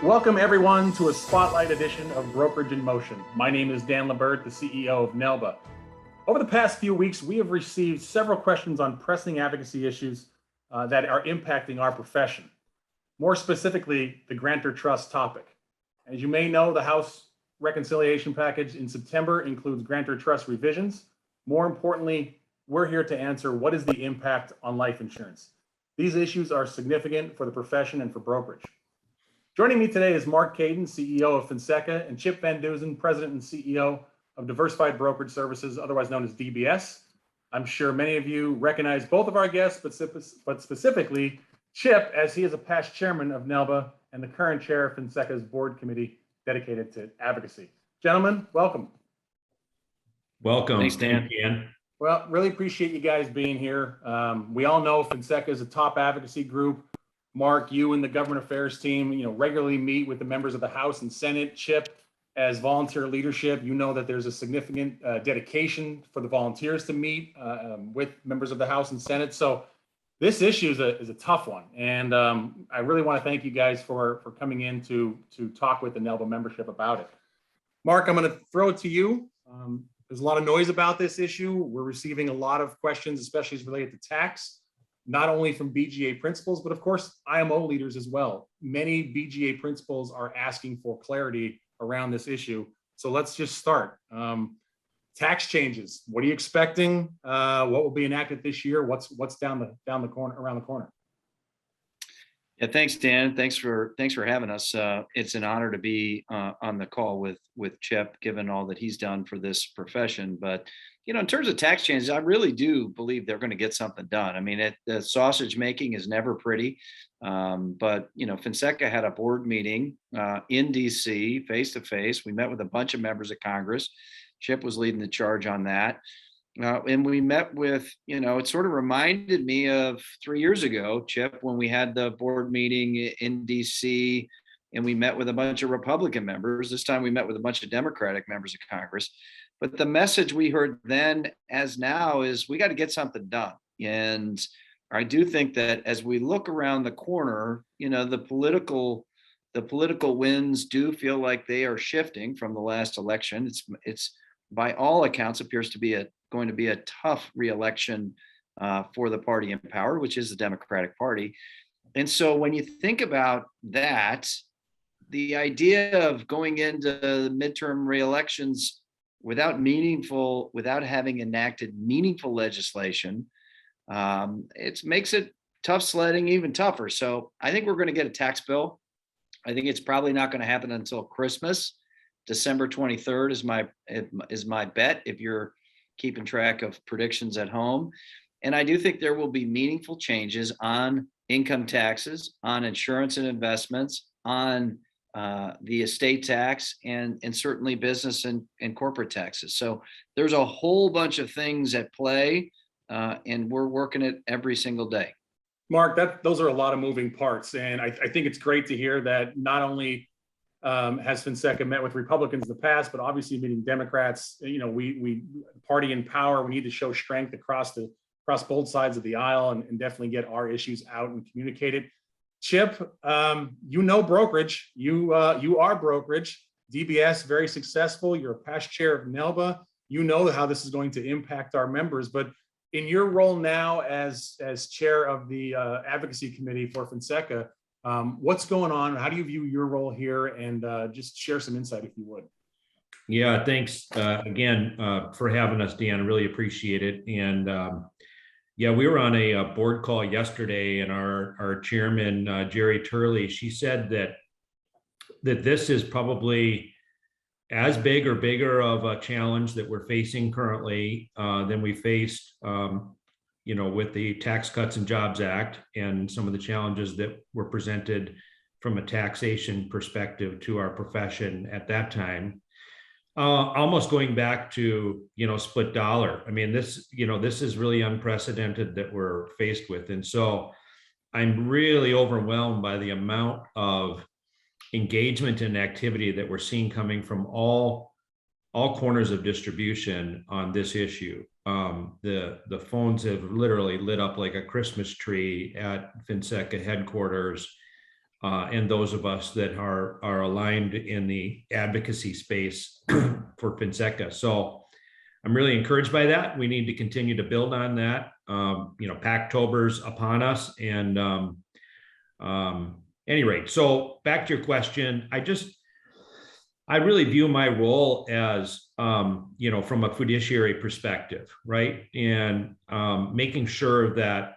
Welcome everyone to a spotlight edition of Brokerage in Motion. My name is Dan LaBert, the CEO of NAILBA. Over the past few weeks, we have received several questions on pressing advocacy issues that are impacting our profession. More specifically, the grantor trust topic. As you may know, the House reconciliation package in September includes grantor trust revisions. More importantly, we're here to answer what is the impact on life insurance. These issues are significant for the profession and for brokerage. Joining me today is Marc Cadin, CEO of Finseca, and Chip Van Dusen, President and CEO of Diversified Brokerage Services, otherwise known as DBS. I'm sure many of you recognize both of our guests, but specifically Chip, as he is a past chairman of NAILBA and the current chair of Finseca's board committee dedicated to advocacy. Gentlemen, welcome. Welcome. Thanks, Dan. Well, really appreciate you guys being here. We all know Finseca is a top advocacy group. Marc, you and the government affairs team, regularly meet with the members of the House and Senate. Chip, as volunteer leadership, you know that there's a significant dedication for the volunteers to meet with members of the House and Senate. So this issue is a tough one. And I really want to thank you guys for coming in to talk with the NAILBA membership about it. Marc, I'm going to throw it to you. There's a lot of noise about this issue. We're receiving a lot of questions, especially as related to tax, not only from BGA principals, but of course, IMO leaders as well. Many BGA principals are asking for clarity around this issue. So let's just start. Tax changes. What are you expecting? What will be enacted this year? What's down the corner, around the corner? Yeah, thanks, Dan. Thanks for having us. It's an honor to be on the call with Chip, given all that he's done for this profession. But in terms of tax changes, I really do believe they're going to get something done. I mean, the sausage making is never pretty. But Finseca had a board meeting in DC, face to face. We met with a bunch of members of Congress. Chip was leading the charge on that. And we met with, it sort of reminded me of 3 years ago, Chip, when we had the board meeting in DC and we met with a bunch of Republican members. This time we met with a bunch of Democratic members of Congress. But the message we heard then as now is we got to get something done. And I do think that as we look around the corner, the political winds do feel like they are shifting from the last election. It's by all accounts appears to be going to be a tough re-election for the party in power, which is the Democratic Party. And so when you think about that, the idea of going into midterm re-elections without having enacted meaningful legislation, it makes it tough sledding even tougher. So I think we're going to get a tax bill. I think it's probably not going to happen until Christmas. December 23rd is my bet, if you're keeping track of predictions at home. And I do think there will be meaningful changes on income taxes, on insurance and investments, on the estate tax, and certainly business and corporate taxes. So there's a whole bunch of things at play, and we're working it every single day. Marc, those are a lot of moving parts. And I think it's great to hear that not only has Finseca met with Republicans in the past, but obviously meeting Democrats. We party in power. We need to show strength across both sides of the aisle and definitely get our issues out and communicated. Chip, brokerage. You are brokerage. DBS, very successful. You're a past chair of NAILBA. You know how this is going to impact our members. But in your role now as chair of the advocacy committee for Finseca, what's going on? How do you view your role here? And just share some insight if you would. Yeah, thanks again for having us, Dan. I really appreciate it. And we were on a board call yesterday, and our chairman, Jerry Turley, she said that this is probably as big or bigger of a challenge that we're facing currently than we faced with the Tax Cuts and Jobs Act and some of the challenges that were presented from a taxation perspective to our profession at that time. Almost going back to, split dollar. I mean, this is really unprecedented that we're faced with. And so I'm really overwhelmed by the amount of engagement and activity that we're seeing coming from all corners of distribution on this issue. The phones have literally lit up like a Christmas tree at Finseca headquarters. and those of us that are aligned in the advocacy space for Finseca. So I'm really encouraged by that. We need to continue to build on that. Packtober's upon us, and any rate, so back to your question, I really view my role as, from a fiduciary perspective, right? And making sure that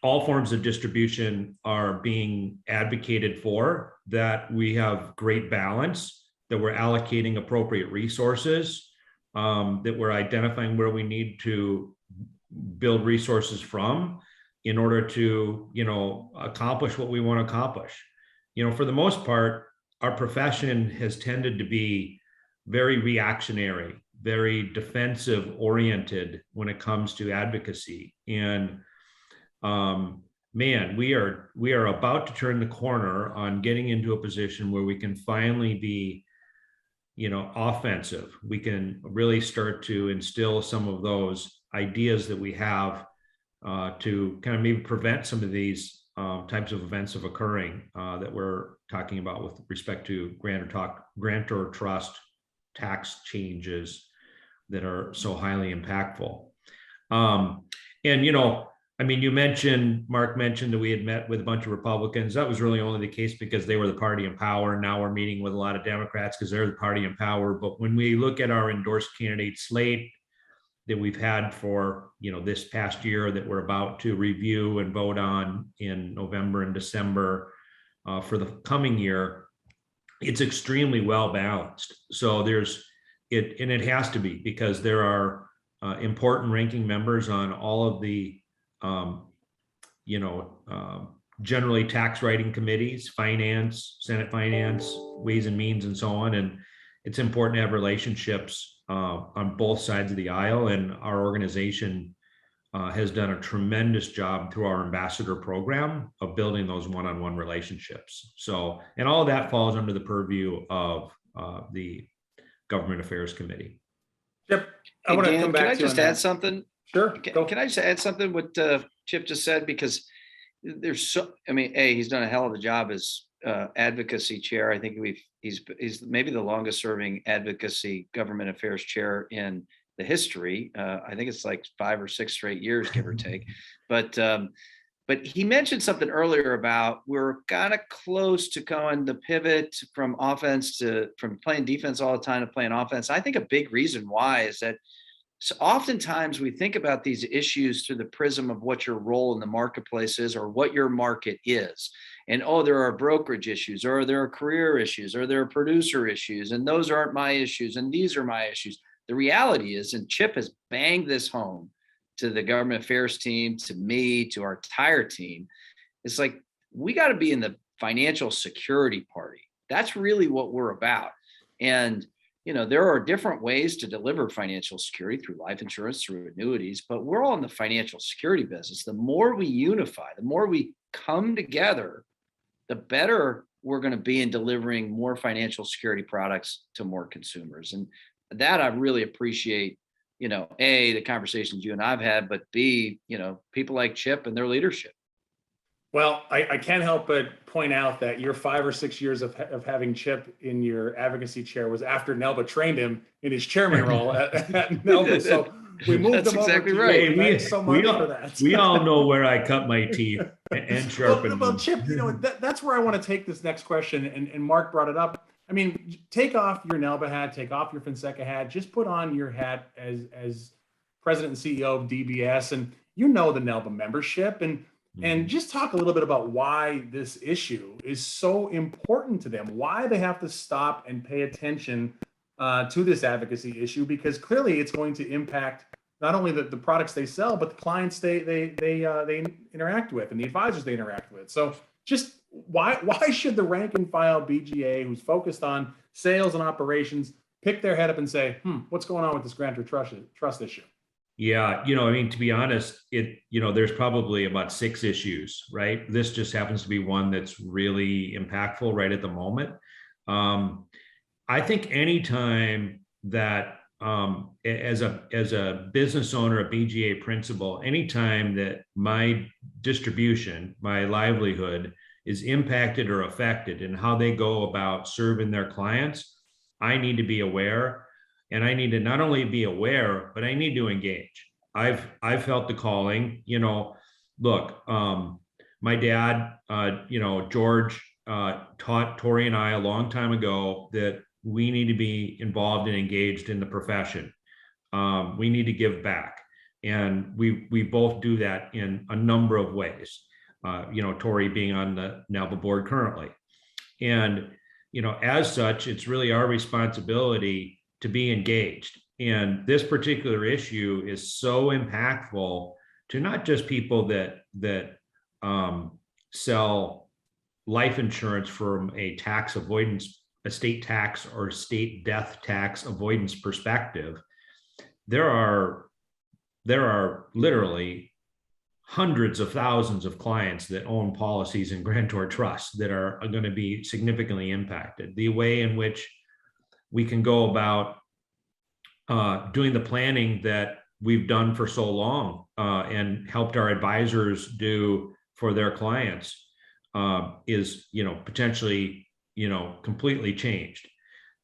all forms of distribution are being advocated for, that we have great balance, that we're allocating appropriate resources, that we're identifying where we need to build resources from in order to, accomplish what we want to accomplish. For the most part, our profession has tended to be very reactionary, very defensive oriented when it comes to advocacy. And man, we are about to turn the corner on getting into a position where we can finally be, offensive. We can really start to instill some of those ideas that we have to kind of maybe prevent some of these types of events of occurring that we're talking about with respect to grantor trust tax changes that are so highly impactful. Mark mentioned that we had met with a bunch of Republicans. That was really only the case because they were the party in power. Now we're meeting with a lot of Democrats because they're the party in power. But when we look at our endorsed candidate slate that we've had for, this past year that we're about to review and vote on in November and December for the coming year, it's extremely well balanced. So it has to be, because there are important ranking members on all of the generally tax writing committees, finance, Senate Finance, Ways and Means, and so on. And it's important to have relationships on both sides of the aisle. And our organization has done a tremendous job through our ambassador program of building those one-on-one relationships. So, and all of that falls under the purview of the Government Affairs Committee. Yep. Hey, Dan, can I just add something? Sure. Can I just add something what Chip just said? Because he's done a hell of a job as advocacy chair. I think he's maybe the longest serving advocacy government affairs chair in the history. I think it's like 5 or 6 straight years, give or take. But he mentioned something earlier about we're kind of close to going the pivot from playing defense all the time to playing offense. I think a big reason why is that so oftentimes we think about these issues through the prism of what your role in the marketplace is or what your market is. And, there are brokerage issues, or there are career issues, or there are producer issues, and those aren't my issues, and these are my issues. The reality is, and Chip has banged this home to the government affairs team, to me, to our entire team, it's like, we got to be in the financial security party. That's really what we're about. And there are different ways to deliver financial security through life insurance, through annuities, but we're all in the financial security business. The more we unify, the more we come together, the better we're going to be in delivering more financial security products to more consumers. And that I really appreciate, A, the conversations you and I've had, but B, people like Chip and their leadership. Well, I can't help but point out that your 5 or 6 years of having Chip in your advocacy chair was after NAILBA trained him in his chairman role at NAILBA. So we moved him exactly over right. to you. Thanks so much for that. We all know where I cut my teeth and sharpen well, them. Chip, that's where I want to take this next question. And Mark brought it up. I mean, take off your NAILBA hat, take off your Finseca hat, just put on your hat as president and CEO of DBS, and the NAILBA membership, and just talk a little bit about why this issue is so important to them, why they have to stop and pay attention to this advocacy issue, because clearly it's going to impact not only the products they sell, but the clients they interact with and the advisors they interact with. So just why should the rank and file BGA, who's focused on sales and operations, pick their head up and say, what's going on with this grantor trust issue? Yeah, to be honest, there's probably about 6 issues, right? This just happens to be one that's really impactful right at the moment. I think anytime that as a business owner, a BGA principal, anytime that my distribution, my livelihood is impacted or affected in how they go about serving their clients, I need to be aware, and I need to not only be aware, but I need to engage. I've felt the calling, look, my dad, George, taught Tori and I a long time ago that we need to be involved and engaged in the profession. We need to give back. And we both do that in a number of ways. Tori being on the NAILBA board currently. And, as such, it's really our responsibility to be engaged. And this particular issue is so impactful to not just people that sell life insurance from a tax avoidance, estate tax or state death tax avoidance perspective. There are literally hundreds of thousands of clients that own policies in grantor trusts that are going to be significantly impacted. The way in which we can go about doing the planning that we've done for so long and helped our advisors do for their clients is, potentially, completely changed.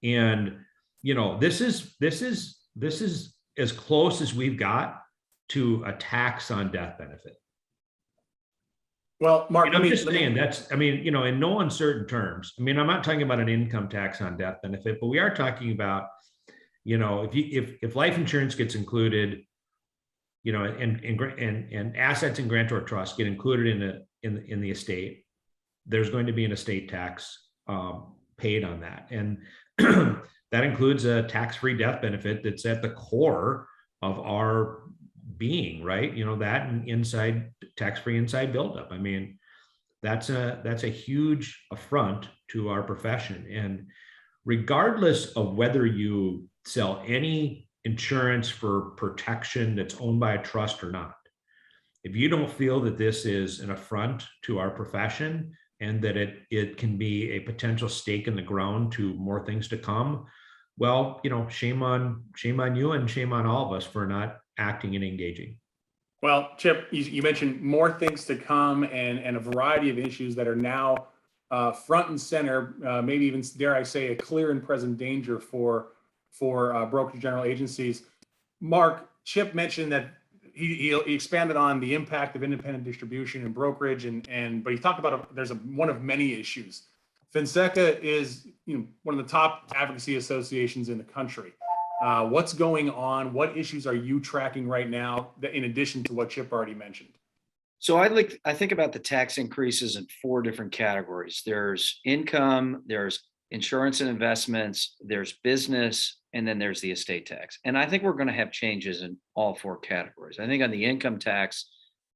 And, this is as close as we've got to a tax on death benefit. Well, Mark, I'm just saying that's, in no uncertain terms. I'm not talking about an income tax on death benefit, but we are talking about, if life insurance gets included, and assets in grantor trust get included in the estate, there's going to be an estate tax paid on that, and that includes a tax-free death benefit that's at the core of our being, right? That and inside tax-free inside buildup. That's a huge affront to our profession. And regardless of whether you sell any insurance for protection that's owned by a trust or not, if you don't feel that this is an affront to our profession and that it can be a potential stake in the ground to more things to come, well, shame on you and shame on all of us for not acting and engaging. Well, Chip, you mentioned more things to come and a variety of issues that are now front and center, maybe even, dare I say, a clear and present danger for brokerage general agencies. Mark, Chip mentioned that he expanded on the impact of independent distribution and brokerage, but he talked about there's one of many issues. Finseca is one of the top advocacy associations in the country. What's going on? What issues are you tracking right now, in addition to what Chip already mentioned? So I think about the tax increases in 4 different categories. There's income, there's insurance and investments, there's business, and then there's the estate tax. And I think we're going to have changes in all 4 categories. I think on the income tax,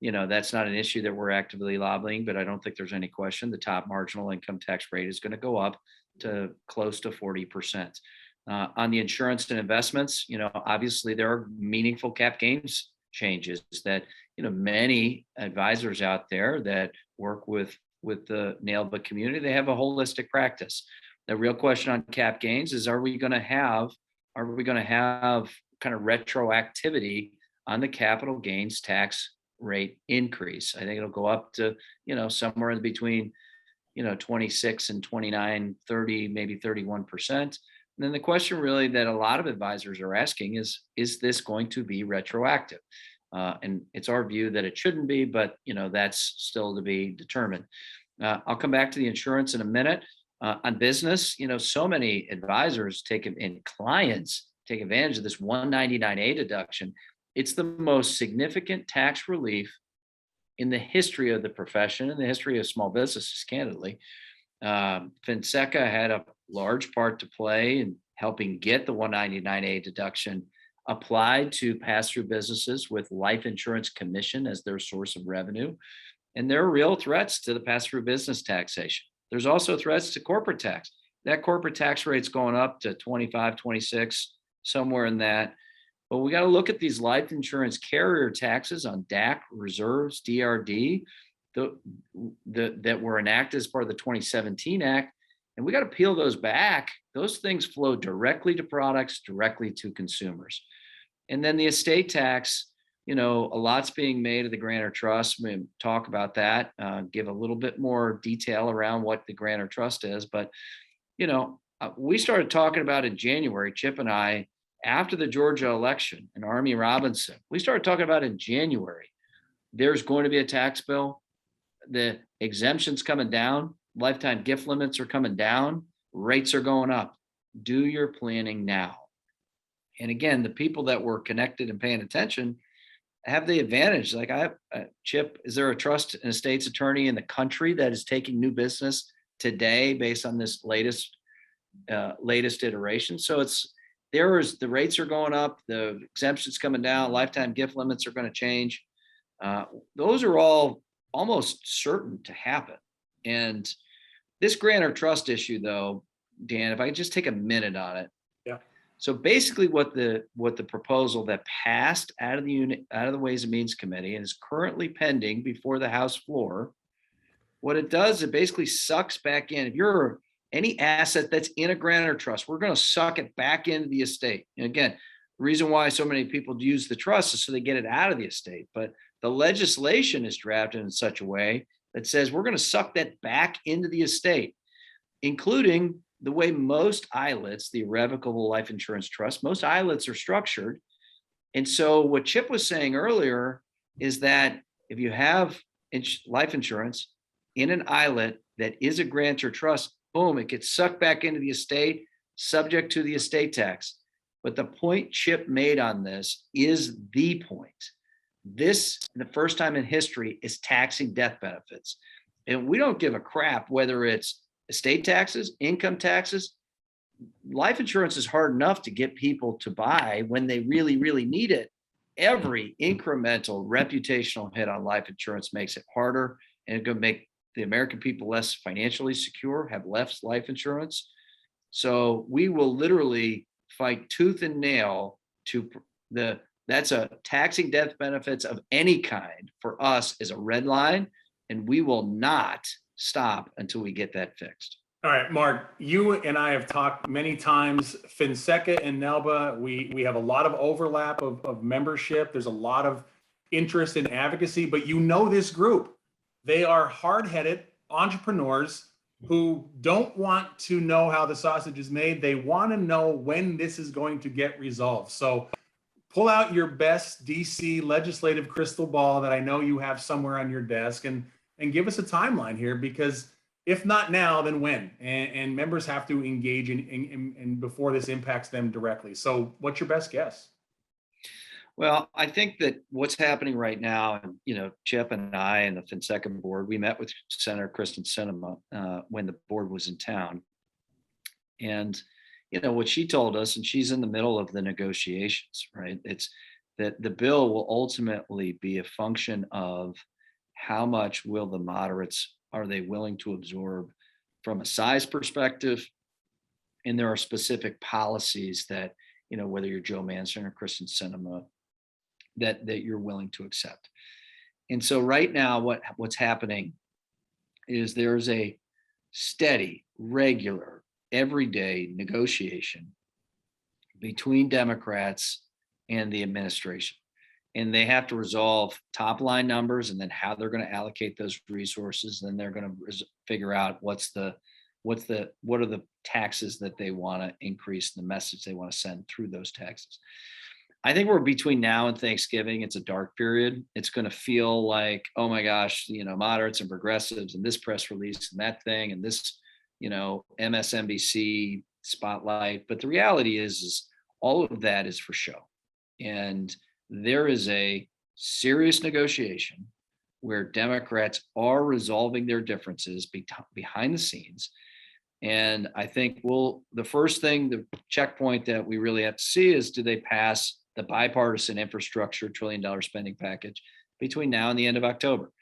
that's not an issue that we're actively lobbying, but I don't think there's any question the top marginal income tax rate is going to go up to close to 40%. On the insurance and investments, obviously there are meaningful cap gains changes that, many advisors out there that work with the NAILBA community, they have a holistic practice. The real question on cap gains is, are we going to have kind of retroactivity on the capital gains tax rate increase? I think it'll go up to, somewhere in between, 26 and 29, 30, maybe 31%. And then the question really that a lot of advisors are asking is this going to be retroactive? And it's our view that it shouldn't be, but that's still to be determined. I'll come back to the insurance in a minute. On business, so many advisors and clients take advantage of this 199A deduction. It's the most significant tax relief in the history of the profession, in the history of small businesses, candidly. Finseca had a large part to play in helping get the 199A deduction applied to pass-through businesses with life insurance commission as their source of revenue. And there are real threats to the pass-through business taxation. There's also threats to corporate tax. That corporate tax rate's going up to 25, 26, somewhere in that. But we got to look at these life insurance carrier taxes on DAC, reserves, DRD, that were enacted as part of the 2017 Act. And we got to peel those back. Those things flow directly to products, directly to consumers. And then the estate tax, a lot's being made of the grantor trust. We talk about that, give a little bit more detail around what the grantor trust is. But, we started talking about in January, Chip and I, after the Georgia election and Army Robinson, we started talking about in January, there's going to be a tax bill. The exemptions coming down, lifetime gift limits are coming down, rates are going up. Do your planning now. And again, the people that were connected and paying attention have the advantage. Like Chip, is there a trust and estates attorney in the country that is taking new business today based on this latest iteration? So the rates are going up, the exemptions coming down, lifetime gift limits are going to change. Those are all almost certain to happen. And this grantor trust issue, though, Dan, if I could just take a minute on it. Yeah. So basically what the proposal that passed out of the Ways and Means Committee and is currently pending before the House floor, what it does, it basically sucks back in. If you're any asset that's in a grantor trust, we're going to suck it back into the estate. And again, the reason why so many people use the trust is so they get it out of the estate. But the legislation is drafted in such a way that says we're going to suck that back into the estate, including the way most ILITs, the irrevocable life insurance trust, most ILITs are structured. And so what Chip was saying earlier is that if you have life insurance in an ILIT that is a grantor trust, boom, it gets sucked back into the estate, subject to the estate tax. But the point Chip made on this is the point. This, the first time in history, is taxing death benefits. And we don't give a crap whether it's estate taxes, income taxes. Life insurance is hard enough to get people to buy when they really, really need it. Every incremental reputational hit on life insurance makes it harder, and it's going to make the American people less financially secure, have less life insurance. So we will literally fight tooth and nail that's a taxing death benefits of any kind for us is a red line, and we will not stop until we get that fixed. All right, Mark, you and I have talked many times. Finseca and NAILBA, we have a lot of overlap of membership. There's a lot of interest in advocacy, but this group, they are hard-headed entrepreneurs who don't want to know how the sausage is made. They want to know when this is going to get resolved. So pull out your best DC legislative crystal ball that I know you have somewhere on your desk and give us a timeline here, because if not now, then when? And members have to engage in before this impacts them directly. So what's your best guess? Well, I think that what's happening right now, Chip and I and the Finseca board, we met with Senator Kristen Sinema when the board was in town. And, what she told us, and she's in the middle of the negotiations, right? It's that the bill will ultimately be a function of how much will the moderates, are they willing to absorb from a size perspective? And there are specific policies that, whether you're Joe Manchin or Kristen Sinema, that you're willing to accept. And so right now, what's happening is there's a steady, regular, everyday negotiation between Democrats and the administration. And they have to resolve top line numbers and then how they're going to allocate those resources. Then they're going to figure out what are the taxes that they want to increase, the message they want to send through those taxes. I think we're between now and Thanksgiving. It's a dark period. It's going to feel like, oh my gosh, moderates and progressives and this press release and that thing and this, MSNBC spotlight. But the reality is all of that is for show. And there is a serious negotiation where Democrats are resolving their differences behind the scenes. And I think the first thing, the checkpoint that we really have to see is, do they pass the bipartisan infrastructure $1 trillion spending package between now and the end of October,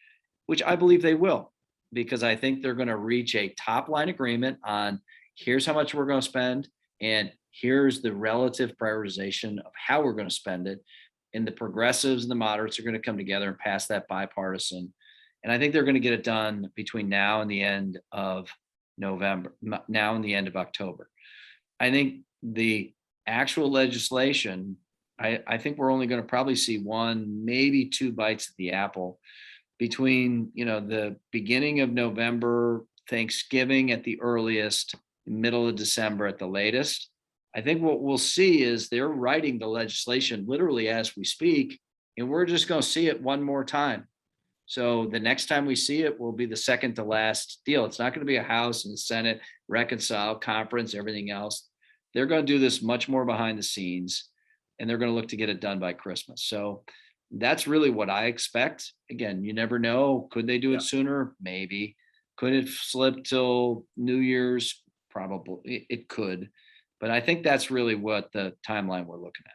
which I believe they will, because I think they're going to reach a top line agreement on here's how much we're going to spend and here's the relative prioritization of how we're going to spend it. And the progressives and the moderates are going to come together and pass that bipartisan. And I think they're going to get it done between now and the end of November, now and the end of October. I think the actual legislation I think we're only going to probably see one, maybe two bites at the apple between, the beginning of November, Thanksgiving at the earliest, middle of December at the latest. I think what we'll see is they're writing the legislation literally as we speak, and we're just going to see it one more time. So the next time we see it will be the second to last deal. It's not going to be a House and Senate reconcile conference, everything else. They're going to do this much more behind the scenes, and they're going to look to get it done by Christmas. So that's really what I expect. Again, you never know. Could they do it sooner? Maybe. Could it slip till New Year's? Probably. It could. But I think that's really what the timeline we're looking at.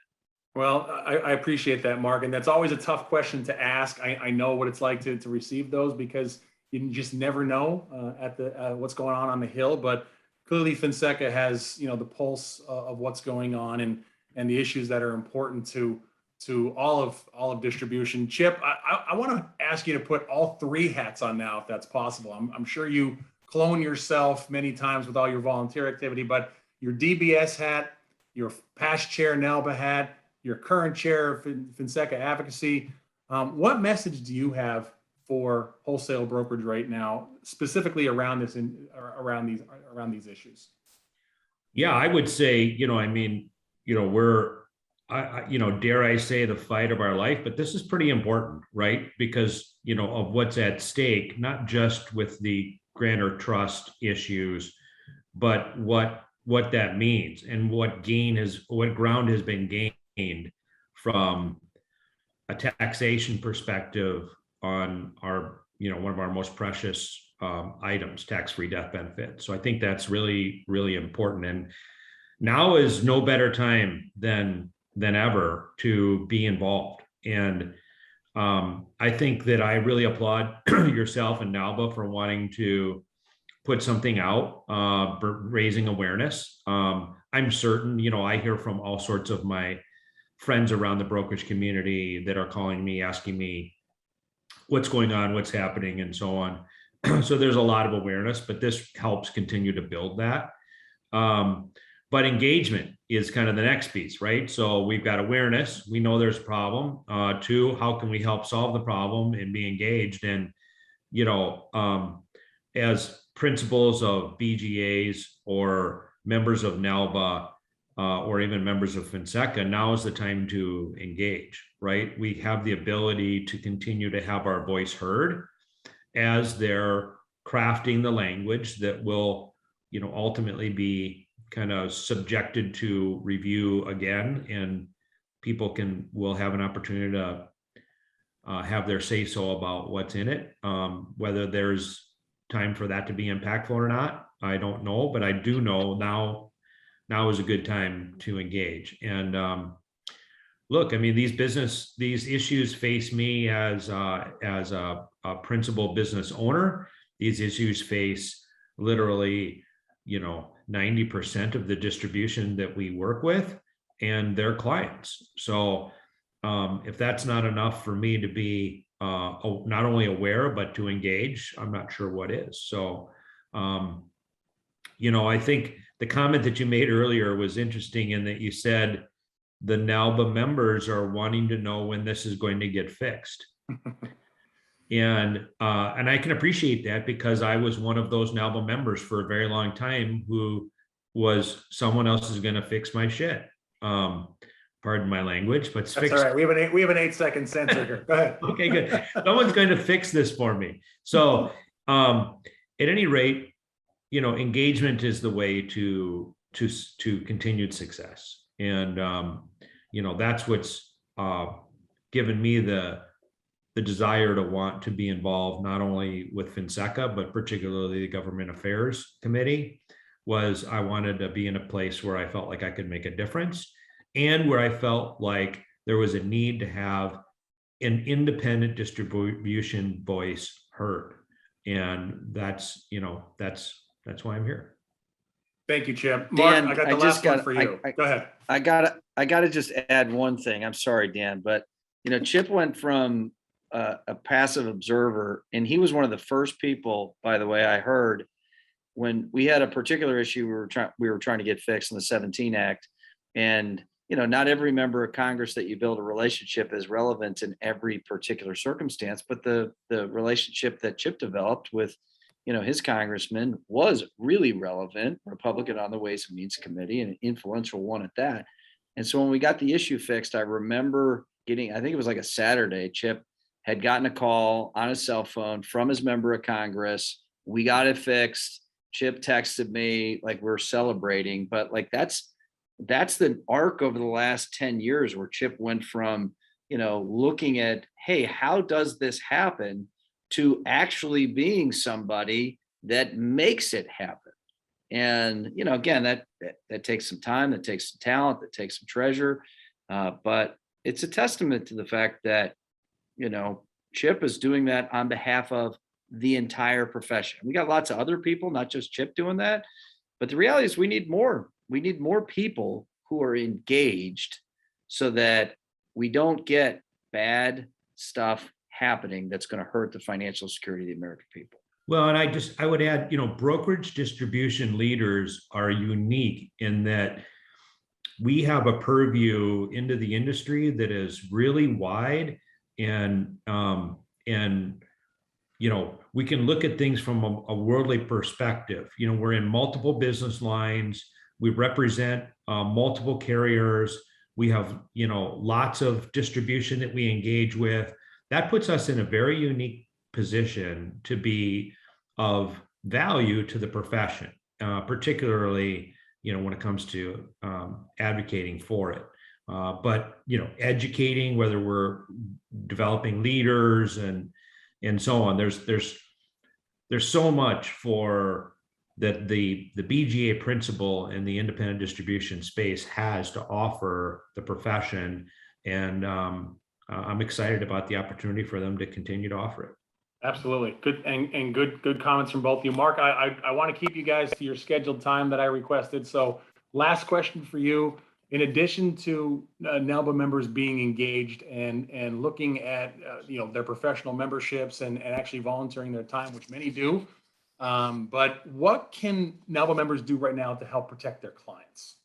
Well, I appreciate that, Mark. And that's always a tough question to ask. I know what it's like to receive those, because you just never know what's going on the Hill. But clearly Finseca has, the pulse of what's going on and the issues that are important to all of distribution. Chip, I want to ask you to put all three hats on now, if that's possible. I'm sure you clone yourself many times with all your volunteer activity, but your DBS hat, your past chair NAILBA hat, your current chair of Finseca advocacy. What message do you have for wholesale brokerage right now, specifically around around these issues? Yeah, I would say, we're, dare I say, the fight of our life, but this is pretty important, right? Because, of what's at stake, not just with the grantor trust issues, but what that means and what ground has been gained from a taxation perspective on our, one of our most precious items, tax-free death benefit. So I think that's really, really important. And now is no better time than ever to be involved. And I think that I really applaud yourself and NAILBA for wanting to put something out, raising awareness. I'm certain, I hear from all sorts of my friends around the brokerage community that are calling me, asking me what's going on, what's happening, and so on. So there's a lot of awareness, but this helps continue to build that. But engagement is kind of the next piece, right? So we've got awareness. We know there's a problem. Two, how can we help solve the problem and be engaged? And, as principals of BGAs or members of NAILBA, or even members of Finseca, now is the time to engage, right? We have the ability to continue to have our voice heard as they're crafting the language that will, ultimately be kind of subjected to review again, and people will have an opportunity to have their say-so about what's in it. Whether there's time for that to be impactful or not, I don't know, but I do know now is a good time to engage. And look, I mean, these issues face me as a principal business owner. These issues face literally, 90% of the distribution that we work with and their clients. So if that's not enough for me to be not only aware, but to engage, I'm not sure what is. So, I think the comment that you made earlier was interesting in that you said the NAILBA members are wanting to know when this is going to get fixed. And I can appreciate that, because I was one of those NAILBA members for a very long time who was someone else is going to fix my shit. Pardon my language, but that's all right. We have an 8-second censor here. Go ahead. Okay, good. Someone's going to fix this for me. So at any rate, engagement is the way to continued success. And, that's what's given me the desire to want to be involved, not only with Finseca, but particularly the Government Affairs Committee. Was I wanted to be in a place where I felt like I could make a difference, and where I felt like there was a need to have an independent distribution voice heard. And that's why I'm here. Thank you, Chip. Mark, Dan, I got the last one for you. Go ahead. I gotta just add one thing. I'm sorry, Dan, but Chip went from a passive observer, and he was one of the first people, by the way, I heard when we had a particular issue we were trying to get fixed in the 17 Act, and not every member of Congress that you build a relationship is relevant in every particular circumstance, but the relationship that Chip developed with, his congressman was really relevant, Republican on the Ways and Means Committee, and an influential one at that. And so when we got the issue fixed, I remember I think it was like a Saturday, Chip had gotten a call on his cell phone from his member of Congress. We got it fixed. Chip texted me, like, we're celebrating, but like that's the arc over the last 10 years where Chip went from, looking at, hey, how does this happen, to actually being somebody that makes it happen. And, again, that takes some time, that takes some talent, that takes some treasure. But it's a testament to the fact that, Chip is doing that on behalf of the entire profession. We got lots of other people, not just Chip, doing that. But the reality is we need more. We need more people who are engaged so that we don't get bad stuff happening that's going to hurt the financial security of the American people. Well, and I would add, brokerage distribution leaders are unique in that we have a purview into the industry that is really wide, and we can look at things from a worldly perspective. We're in multiple business lines. We represent multiple carriers. We have, lots of distribution that we engage with. That puts us in a very unique position to be of value to the profession, particularly, when it comes to advocating for it. But, educating, whether we're developing leaders and so on, there's so much for that the BGA principle and the independent distribution space has to offer the profession. And I'm excited about the opportunity for them to continue to offer it. Absolutely. Good and good comments from both of you. Mark, I want to keep you guys to your scheduled time that I requested. So last question for you. In addition to NAILBA members being engaged and looking at their professional memberships and actually volunteering their time, which many do, but what can NAILBA members do right now to help protect their clients?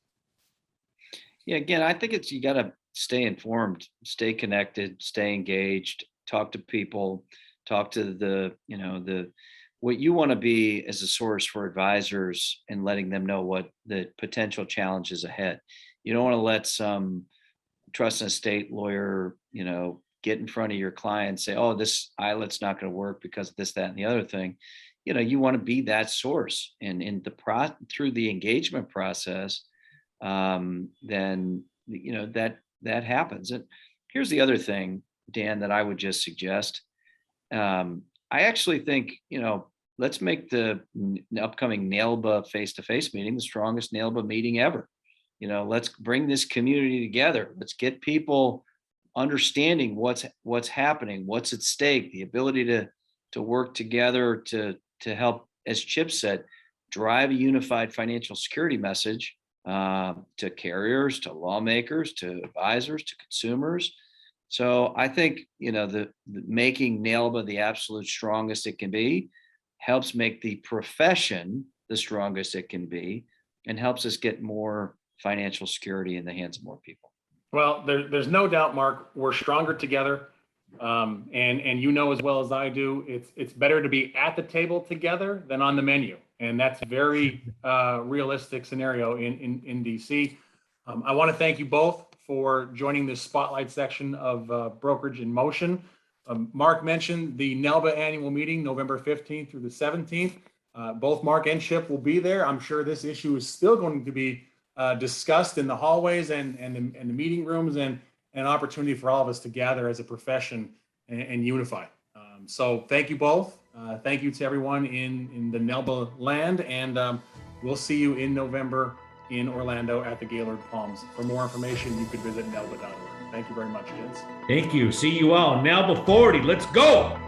Yeah, again, I think you got to stay informed, stay connected, stay engaged, talk to people, talk to what you want to be as a source for advisors and letting them know what the potential challenges ahead. You don't want to let some trust and estate lawyer, get in front of your client and say, oh, this ILET's not going to work because of this, that, and the other thing. You want to be that source, and through the engagement process, then that happens. And here's the other thing, Dan, that I would just suggest. I actually think, let's make the upcoming NAILBA face-to-face meeting the strongest NAILBA meeting ever. Let's bring this community together. Let's get people understanding what's happening, what's at stake, the ability to work together to help, as Chip said, drive a unified financial security message to carriers, to lawmakers, to advisors, to consumers. So I think, the making NAILBA the absolute strongest it can be helps make the profession the strongest it can be, and helps us get more financial security in the hands of more people. Well, there's no doubt, Mark, we're stronger together. And as well as I do, it's better to be at the table together than on the menu. And that's a very realistic scenario in DC. I want to thank you both for joining this spotlight section of Brokerage in Motion. Mark mentioned the NAILBA annual meeting, November 15th through the 17th. Both Mark and Chip will be there. I'm sure this issue is still going to be discussed in the hallways and the meeting rooms, and an opportunity for all of us to gather as a profession and unify. So thank you both. Thank you to everyone in the NAILBA land, and we'll see you in November in Orlando at the Gaylord Palms. For more information, you could visit nailba.org. Thank you very much, gents. Thank you. See you all. NAILBA 40. Let's go.